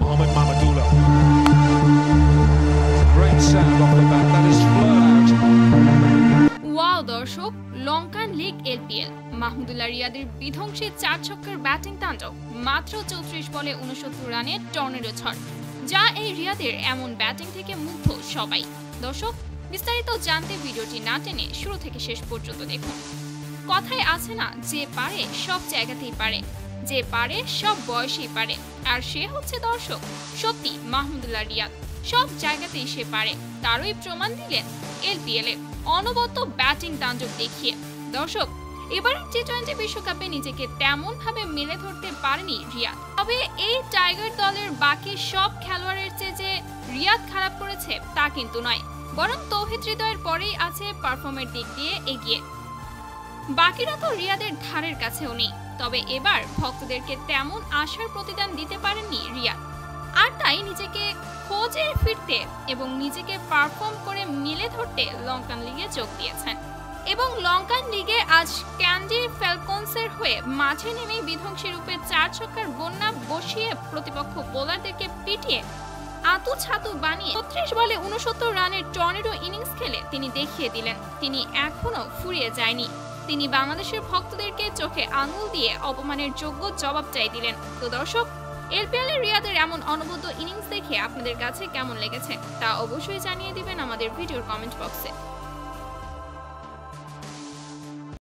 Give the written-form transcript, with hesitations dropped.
Mohamed Mamadula. Great sound off the bat. That is flown out. Wow দর্শক, Lankan league LPL Mahmudullah রিয়াদের বিধ্বংসী 4 ছক্কার batting তাণ্ডব, মাত্র 34 বলে 69 রানে টর্নেডো ঝড়, যা এই রিয়াদের এমন ব্যাটিং থেকে মুগ্ধ সবাই। দর্শক, বিস্তারিত জানতে ভিডিওটি না টেনে শুরু থেকে শেষ পর্যন্ত দেখুন। কথায় আছে না, যে পারে সব জায়গাতেই পারে, যে পারে সব বয়সেই পারে, আর সে হচ্ছে দর্শক সত্যি মাহমুদুল্লাহ রিয়াদ। সব জায়গাতেই সে পারে, তারই প্রমাণ দিলেন এলপিএল এ অনবদ্য ব্যাটিং তাণ্ডব দেখিয়ে। দর্শক, এবার টি-20 বিশ্বকাপে নিজেকে তেমন ভাবে মেলে ধরতে পারেনি রিয়াদ। তবে এই টাইগার দলের বাকি সব খেলোয়াড়ের চেয়ে যে রিয়াদ খারাপ করেছে তা কিন্তু নয়, বরং তৌহিদ হৃদয়ের পরেই আছে পারফর্মের দিক দিয়ে এগিয়ে। বাকিরা তো রিয়াদের ধারের কাছেও নেই। তবে এবার ভক্তদেরকে তেমন আশার প্রতিদান দিতে পারেননি রিয়াদ, আর তাই নিজেকে খোঁজে ফিরতে এবং নিজেকে পারফর্ম করে মিলে ধরতে লঙ্কান লিগে যোগ দিয়েছেন। এবং লঙ্কান লিগে আজ ক্যান্ডি ফ্যালকনসের হয়ে মাঠে নেমে বিধ্বংসী রূপে 4 ছক্কার বন্যা বসিয়ে প্রতিপক্ষ বোলারদেরকে পিটিয়ে আতু ছাতু বানিয়ে 36 বলে 69 রানের টর্নেডো ইনিংস খেলে তিনি দেখিয়ে দিলেন তিনি এখনো ফুরিয়ে যায়নি। তিনি বাংলাদেশের ভক্তদেরকে চোখে আঙুল দিয়ে অপমানের যোগ্য জবাবটাই দিলেন। তো দর্শক, এলপিএল এর রিয়াদের এমন অনবদ্য ইনিংস দেখে আপনাদের কাছে কেমন লেগেছে তা অবশ্যই জানিয়ে দিবেন আমাদের ভিডিওর কমেন্ট বক্সে।